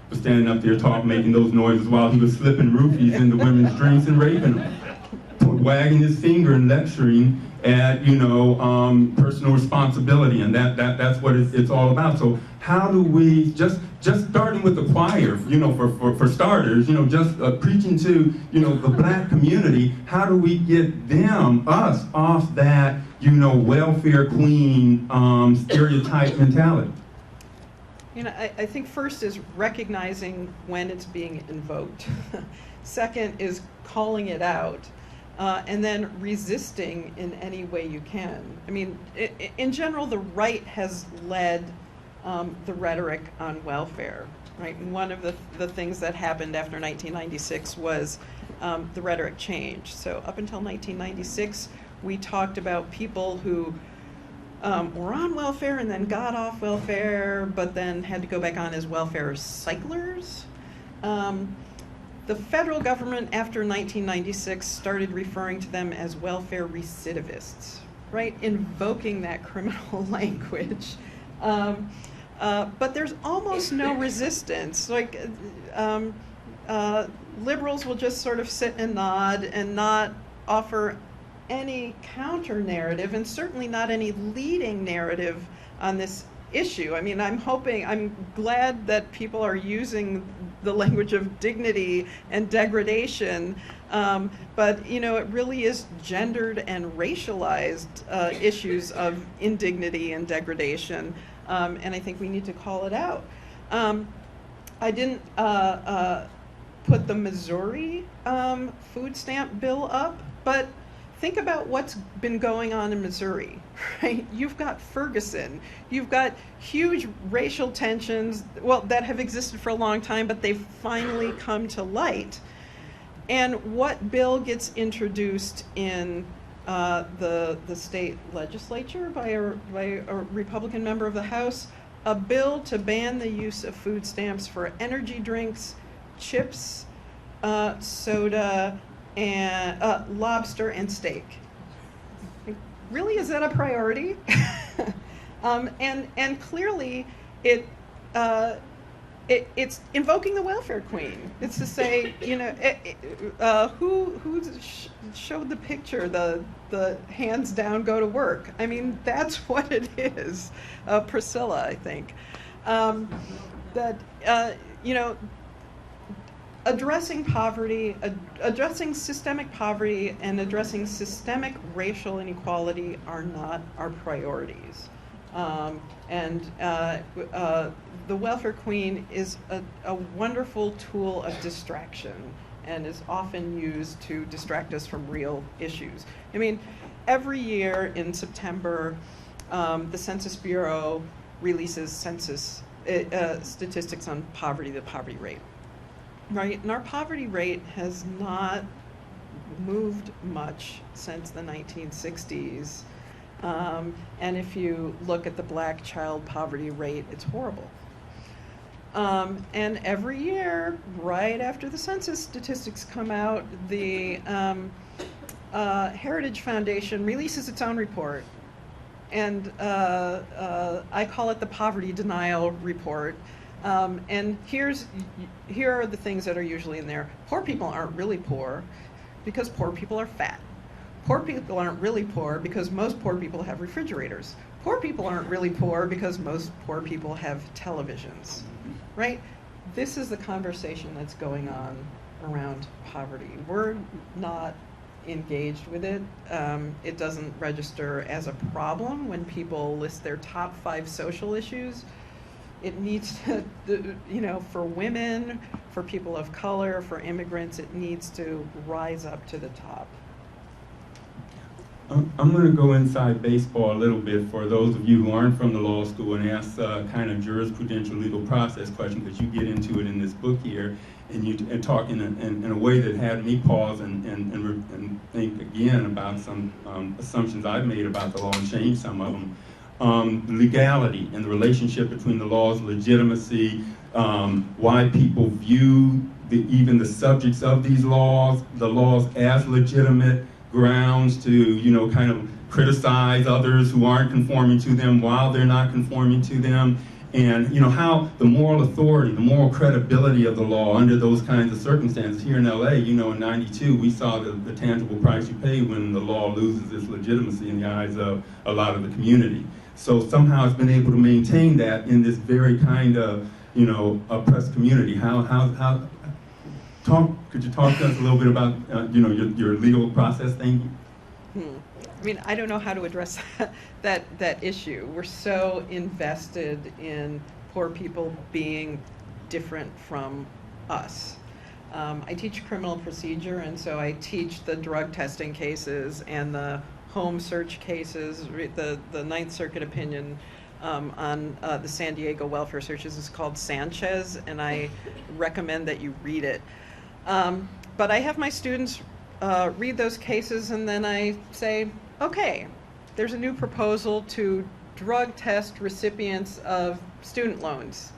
was standing up there making those noises while he was slipping roofies into women's drinks and raping them, wagging his finger and lecturing at, personal responsibility, and that's what it's all about. So how do we, just starting with the choir, for starters, just preaching to, the black community, how do we get us off that, welfare queen stereotype mentality? I think first is recognizing when it's being invoked. Second is calling it out. And then resisting in any way you can. I mean, in general, the right has led the rhetoric on welfare, right? And one of the things that happened after 1996 was the rhetoric changed. So up until 1996, we talked about people who were on welfare and then got off welfare, but then had to go back on as welfare cyclers. The federal government, after 1996, started referring to them as welfare recidivists, right? Invoking that criminal language. But there's almost no resistance. Like, liberals will just sort of sit and nod and not offer any counter narrative, and certainly not any leading narrative on this issue. I mean, I'm glad that people are using the language of dignity and degradation, but it really is gendered and racialized issues of indignity and degradation, and I think we need to call it out. I didn't put the Missouri food stamp bill up, but think about what's been going on in Missouri, right? You've got Ferguson. You've got huge racial tensions, that have existed for a long time, but they've finally come to light. And what bill gets introduced in the state legislature by a Republican member of the House? A bill to ban the use of food stamps for energy drinks, chips, soda, and lobster and steak. Really, is that a priority? And clearly, it's invoking the welfare queen. It's to say, who showed the picture, the hands down, go to work. I mean, that's what it is. Priscilla, I think. addressing poverty, addressing systemic poverty and addressing systemic racial inequality are not our priorities. The Welfare Queen is a wonderful tool of distraction and is often used to distract us from real issues. I mean, every year in September, the Census Bureau releases census statistics on poverty, the poverty rate, right? And our poverty rate has not moved much since the 1960s. And if you look at the black child poverty rate, it's horrible. And every year, right after the census statistics come out, the Heritage Foundation releases its own report. And I call it the Poverty Denial Report. And here are the things that are usually in there. Poor people aren't really poor because poor people are fat. Poor people aren't really poor because most poor people have refrigerators. Poor people aren't really poor because most poor people have televisions, right? This is the conversation that's going on around poverty. We're not engaged with it. It doesn't register as a problem when people list their top 5 social issues. It needs to, for women, for people of color, for immigrants, it needs to rise up to the top. I'm going to go inside baseball a little bit for those of you who aren't from the law school and ask kind of jurisprudential legal process questions, because you get into it in this book here, and you talk in a way that had me pause and think again about some assumptions I've made about the law and change some of them. Legality and the relationship between the law's legitimacy, why people view even the subjects of these laws, the laws as legitimate grounds to, kind of criticize others who aren't conforming to them while they're not conforming to them, and, how the moral authority, the moral credibility of the law under those kinds of circumstances. Here in LA, in '92, we saw the tangible price you pay when the law loses its legitimacy in the eyes of a lot of the community. So somehow it's been able to maintain that in this very kind of, oppressed community. Could you talk to us a little bit about, your legal process thing? I mean, I don't know how to address that issue. We're so invested in poor people being different from us. I teach criminal procedure, and so I teach the drug testing cases and the home search cases. The Ninth Circuit opinion on the San Diego welfare searches is called Sanchez, and I recommend that you read it. But I have my students read those cases, and then I say, okay, there's a new proposal to drug test recipients of student loans,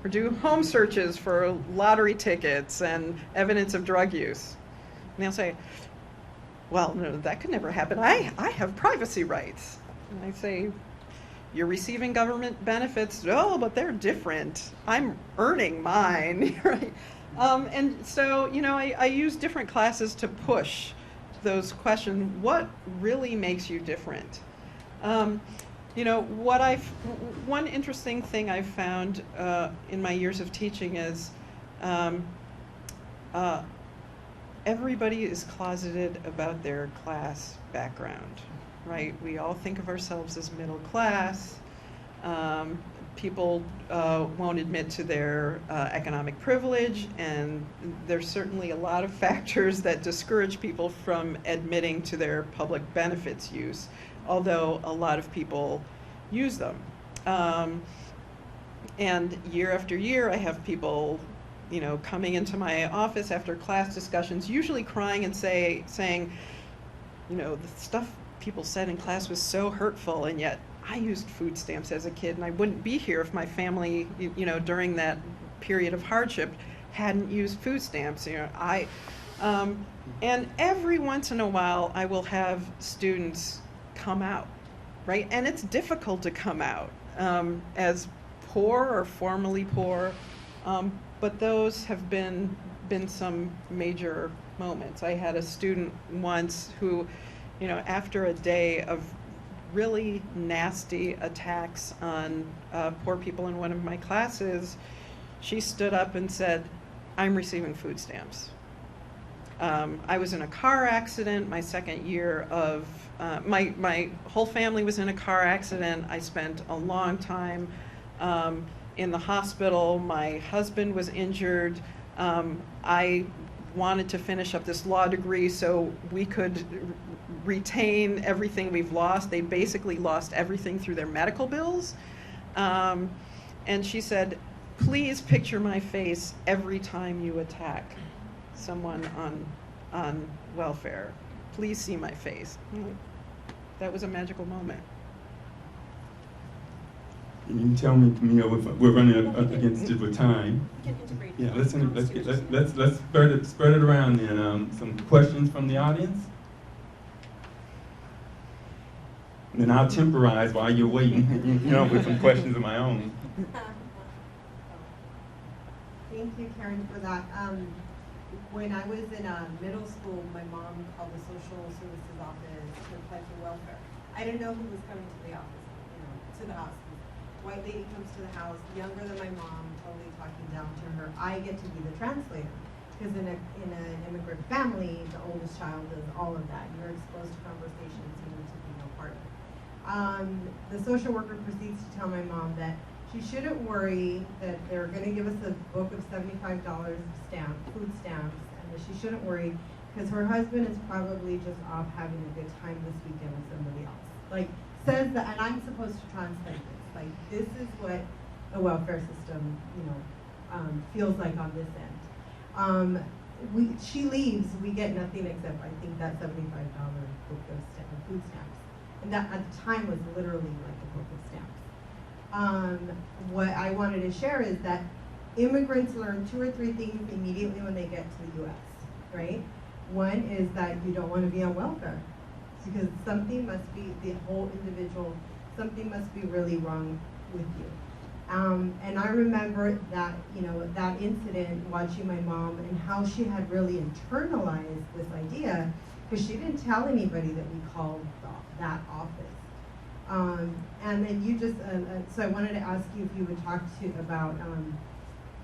or do home searches for lottery tickets and evidence of drug use. And they'll say, well, no, that could never happen. I have privacy rights. And I say, you're receiving government benefits. Oh, but they're different. I'm earning mine, right? And so, I use different classes to push those questions. What really makes you different? One interesting thing I've found in my years of teaching is everybody is closeted about their class background, right? We all think of ourselves as middle class. People won't admit to their economic privilege, and there's certainly a lot of factors that discourage people from admitting to their public benefits use, although a lot of people use them. And year after year, I have people, coming into my office after class discussions, usually crying and saying, the stuff people said in class was so hurtful, and yet I used food stamps as a kid, and I wouldn't be here if my family, during that period of hardship, hadn't used food stamps. And every once in a while, I will have students come out, right? And it's difficult to come out as poor or formerly poor, but those have been some major moments. I had a student once who, after a day of really nasty attacks on poor people in one of my classes, she stood up and said, I'm receiving food stamps. I was in a car accident my second year of, my whole family was in a car accident. I spent a long time in the hospital. My husband was injured. I wanted to finish up this law degree so we could retain everything we've lost. They basically lost everything through their medical bills. And she said, please picture my face every time you attack someone on welfare. Please see my face. That was a magical moment. Can you tell me, Camille, we're running up against it with time. We can integrate. Yeah, let's spread it around then. Some questions from the audience? And then I'll temporize while you're waiting, with some questions of my own. Thank you, Kaaryn, for that. When I was in middle school, my mom called the social services office to apply for welfare. I didn't know who was coming to the office, to the house. White lady comes to the house, younger than my mom, totally talking down to her. I get to be the translator. Because in an immigrant family, the oldest child does all of that. You're exposed to conversations you need to be no part of. The social worker proceeds to tell my mom that she shouldn't worry that they're going to give us a book of $75 of food stamps, and that she shouldn't worry because her husband is probably just off having a good time this weekend with somebody else. Like, says that, and I'm supposed to translate this. Like, this is what the welfare system, feels like on this end. She leaves, we get nothing except, I think, that $75 book of food stamps. And that at the time was literally like a book of stamps. What I wanted to share is that immigrants learn 2 or 3 things immediately when they get to the US, right? One is that you don't want to be on welfare because something must be, the whole individual, something must be really wrong with you. And I remember that, that incident, watching my mom and how she had really internalized this idea because she didn't tell anybody that we called that office. And then you just, so I wanted to ask you if you would talk about,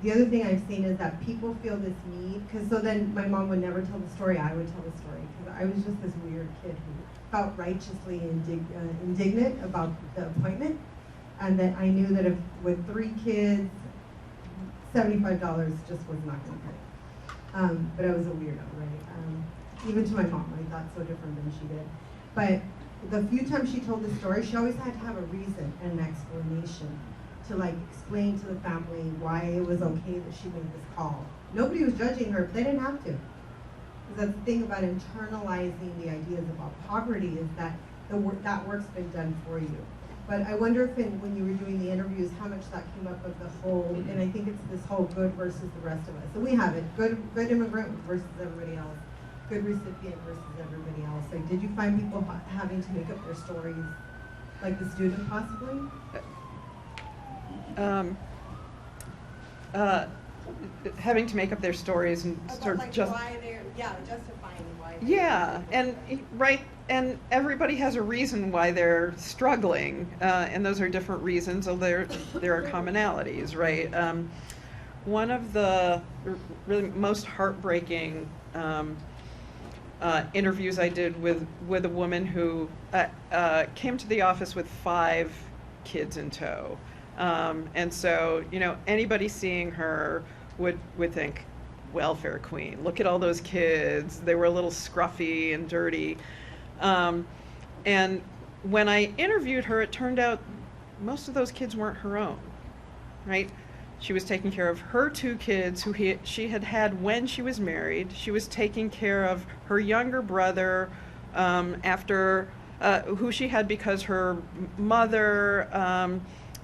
the other thing I've seen is that people feel this need, because so then my mom would never tell the story, I would tell the story, because I was just this weird kid who felt righteously indignant about the appointment, and that I knew that if with 3 kids, $75 just was not going to cut it. But I was a weirdo, right? Even to my mom, I thought so different than she did. But the few times she told the story, she always had to have a reason and an explanation to explain to the family why it was okay that she made this call. Nobody was judging her, but they didn't have to. Because that's the thing about internalizing the ideas about poverty is that that work's been done for you. But I wonder if when you were doing the interviews, how much that came up of the whole, and I think it's this whole good versus the rest of us. So we have it, good immigrant versus everybody else. Good recipient versus everybody else. Did you find people having to make up their stories, like the student possibly? Having to make up their stories and sort of just why they're justifying why. Yeah, and right, and everybody has a reason why they're struggling, and those are different reasons. Although there are commonalities, right? One of the really most heartbreaking interviews I did with a woman who came to the office with 5 kids in tow. And so, anybody seeing her would think, welfare queen, look at all those kids. They were a little scruffy and dirty. And when I interviewed her, it turned out most of those kids weren't her own, right? She was taking care of her 2 kids who she had had when she was married. She was taking care of her younger brother who she had because her mother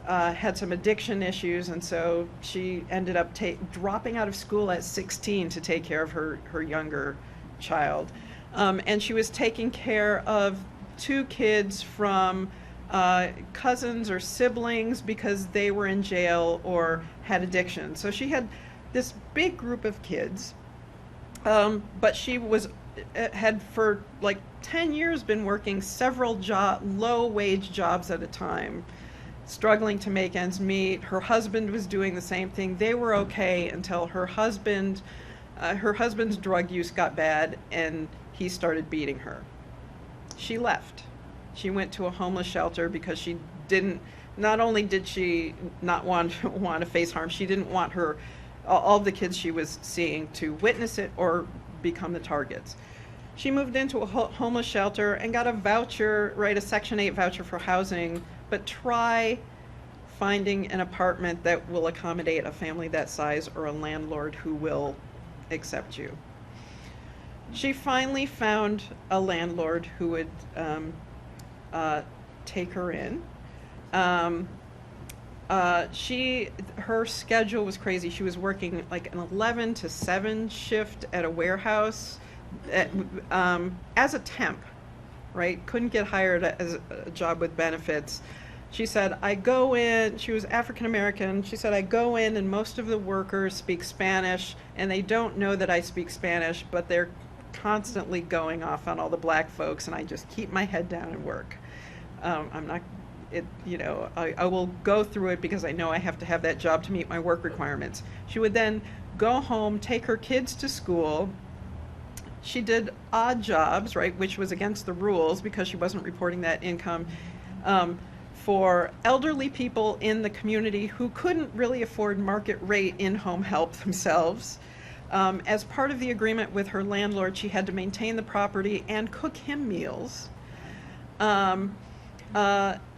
had some addiction issues, and so she ended up dropping out of school at 16 to take care of her younger child. And she was taking care of 2 kids from cousins or siblings because they were in jail or had addiction. So she had this big group of kids, but she had for 10 years been working several low-wage jobs at a time. struggling to make ends meet. Her husband was doing the same thing. They were okay until her husband's drug use got bad and he started beating her. She left. She went to a homeless shelter because she didn't, not only did she not want to face harm, she didn't want all the kids she was seeing to witness it or become the targets. She moved into a homeless shelter and got a voucher, right, a Section 8 voucher for housing, but try finding an apartment that will accommodate a family that size or a landlord who will accept you. She finally found a landlord who would take her in. Her schedule was crazy. She was working like an 11 to 7 shift at a warehouse as a temp, right? Couldn't get hired as a job with benefits. She said, I go in, she was African American, she said, I go in and most of the workers speak Spanish and they don't know that I speak Spanish, but they're constantly going off on all the black folks and I just keep my head down and work. I will go through it because I know I have to have that job to meet my work requirements. She would then go home, take her kids to school. She did odd jobs, right, which was against the rules because she wasn't reporting that income, for elderly people in the community who couldn't really afford market rate in-home help themselves. As part of the agreement with her landlord, she had to maintain the property and cook him meals.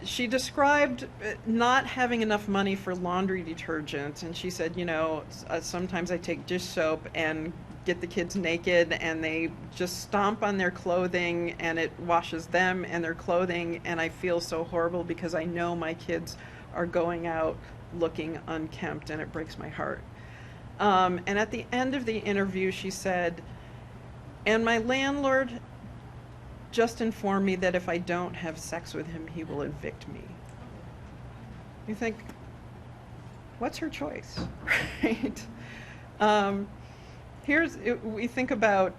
She described not having enough money for laundry detergent, and she said, sometimes I take dish soap and get the kids naked and they just stomp on their clothing and it washes them and their clothing, and I feel so horrible because I know my kids are going out looking unkempt and it breaks my heart. And at the end of the interview she said, and my landlord just informed me that if I don't have sex with him, he will evict me. You think, what's her choice, right? We think about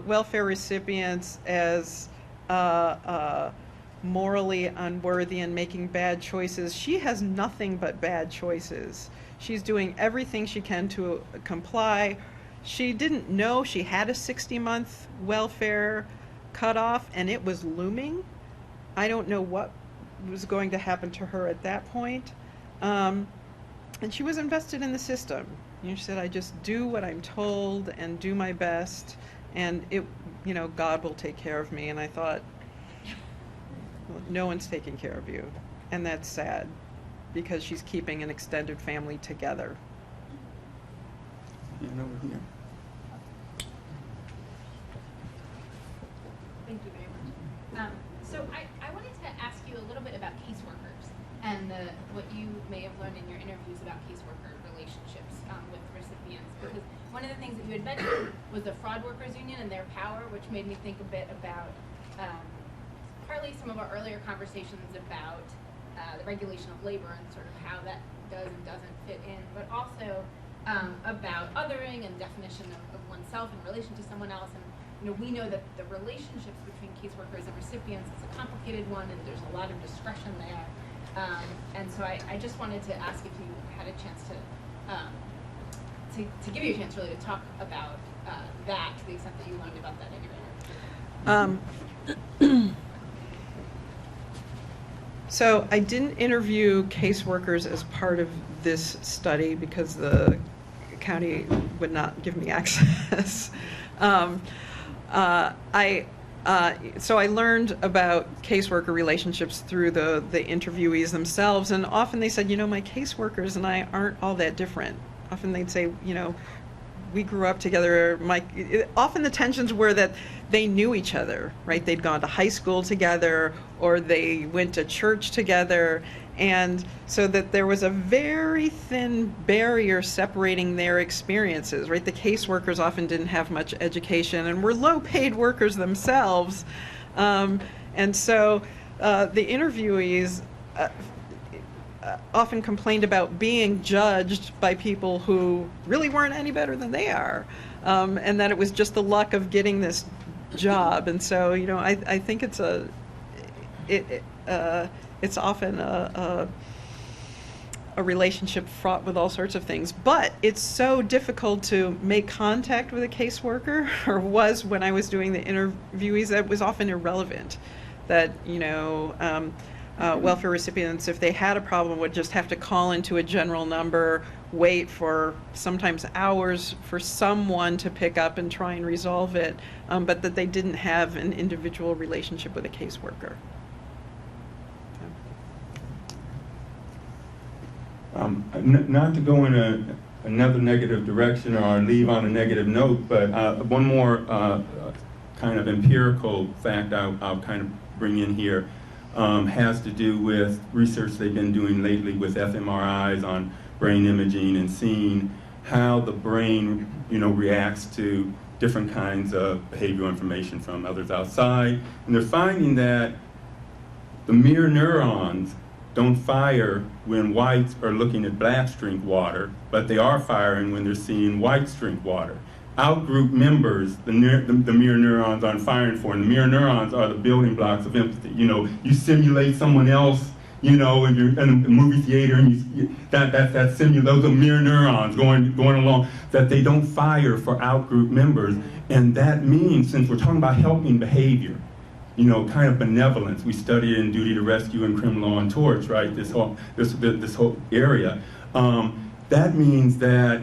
welfare recipients as morally unworthy and making bad choices. She has nothing but bad choices. She's doing everything she can to comply. She didn't know she had a 60-month welfare cutoff, and it was looming. I don't know what was going to happen to her at that point. And she was invested in the system. She said, I just do what I'm told and do my best, and God will take care of me. And I thought, well, no one's taking care of you. And that's sad, because she's keeping an extended family together. And over here. Thank you very much. So I wanted to ask you a little bit about caseworkers and what you may have learned in your interviews about caseworker relationships with recipients. Because one of the things that you had mentioned was the Fraud Workers Union and their power, which made me think a bit about partly some of our earlier conversations about the regulation of labor and sort of how that does and doesn't fit in, but also about othering and definition of oneself in relation to someone else. And we know that the relationships between caseworkers and recipients is a complicated one, and there's a lot of discretion there. And so I just wanted to ask if you had a chance to give you a chance really to talk about that to the extent that you learned about that in your interview. So I didn't interview caseworkers as part of this study because the county would not give me access. So I learned about caseworker relationships through the interviewees themselves, and often they said, my caseworkers and I aren't all that different. Often they'd say, we grew up together. Often the tensions were that they knew each other, right? They'd gone to high school together, or they went to church together, and so that there was a very thin barrier separating their experiences, right? The caseworkers often didn't have much education and were low-paid workers themselves, and so the interviewees often complained about being judged by people who really weren't any better than they are, and that it was just the luck of getting this job. And so, I think it's often a relationship fraught with all sorts of things. But it's so difficult to make contact with a caseworker, or was when I was doing the interviewees, that was often irrelevant. That, welfare recipients, if they had a problem, would just have to call into a general number, wait for sometimes hours for someone to pick up and try and resolve it, but that they didn't have an individual relationship with a caseworker. Not to go in another negative direction or leave on a negative note, but one more kind of empirical fact I'll kind of bring in here has to do with research they've been doing lately with fMRIs on brain imaging and seeing how the brain, reacts to different kinds of behavioral information from others outside. And they're finding that the mirror neurons don't fire when whites are looking at blacks drink water, but they are firing when they're seeing whites drink water. Outgroup members, the mirror neurons aren't firing for, and the mirror neurons are the building blocks of empathy. You simulate someone else, and you're in a movie theater, and those are mirror neurons going along, that they don't fire for outgroup members. And that means, since we're talking about helping behavior, kind of benevolence. We study it in Duty to Rescue and Criminal Law and Torts, right? This whole area. That means that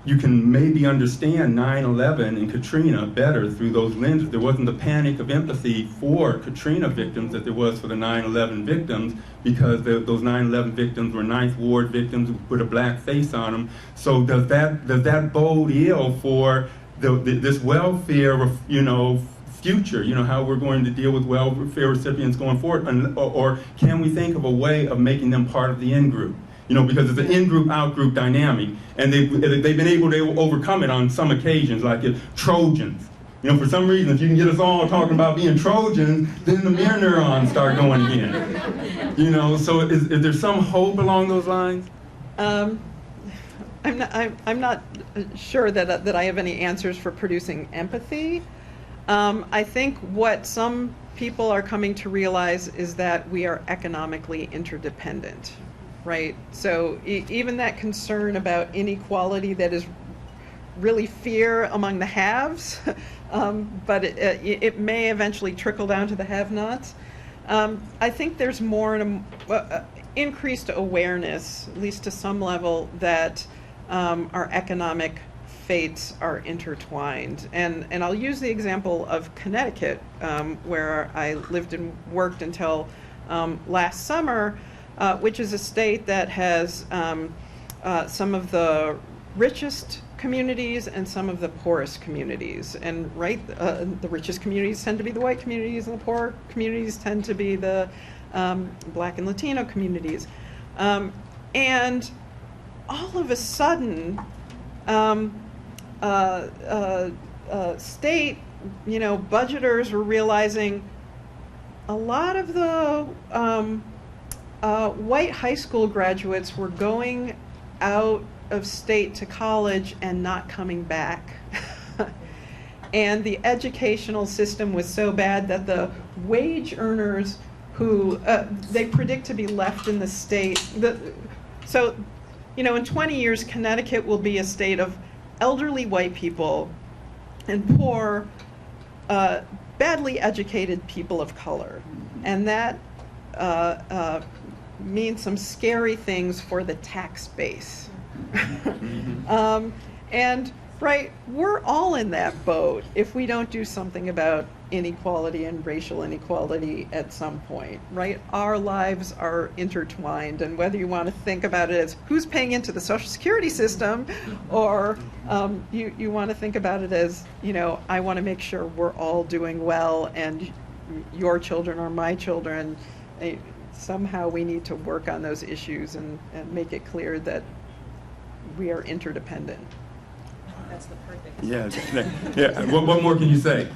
you can maybe understand 9/11 and Katrina better through those lenses. There wasn't the panic of empathy for Katrina victims that there was for the 9/11 victims, because those 9/11 victims were Ninth Ward victims who put a black face on them. So does that bode ill for this welfare, future, how we're going to deal with welfare recipients going forward, or can we think of a way of making them part of the in-group? Because it's an in-group, out-group dynamic, and they've been able to overcome it on some occasions, like Trojans. For some reason, if you can get us all talking about being Trojans, then the mirror neurons start going again. So is there some hope along those lines? I'm not sure that I have any answers for producing empathy. I think what some people are coming to realize is that we are economically interdependent, right? So even that concern about inequality that is really fear among the haves, but it may eventually trickle down to the have-nots. I think there's more increased awareness, at least to some level, that our economic fates are intertwined. And I'll use the example of Connecticut, where I lived and worked until last summer, which is a state that has some of the richest communities and some of the poorest communities. And the richest communities tend to be the white communities, and the poor communities tend to be the Black and Latino communities. And all of a sudden, state, budgeters were realizing a lot of the white high school graduates were going out of state to college and not coming back. And the educational system was so bad that the wage earners who they predict to be left in the state, in 20 years, Connecticut will be a state of elderly white people and poor, badly educated people of color. And that means some scary things for the tax base. We're all in that boat if we don't do something about inequality and racial inequality at some point, right? Our lives are intertwined, and whether you want to think about it as who's paying into the Social Security system, or you want to think about it as, I want to make sure we're all doing well, and your children are my children. Somehow we need to work on those issues and make it clear that we are interdependent. That's the perfect. Yeah. What more can you say?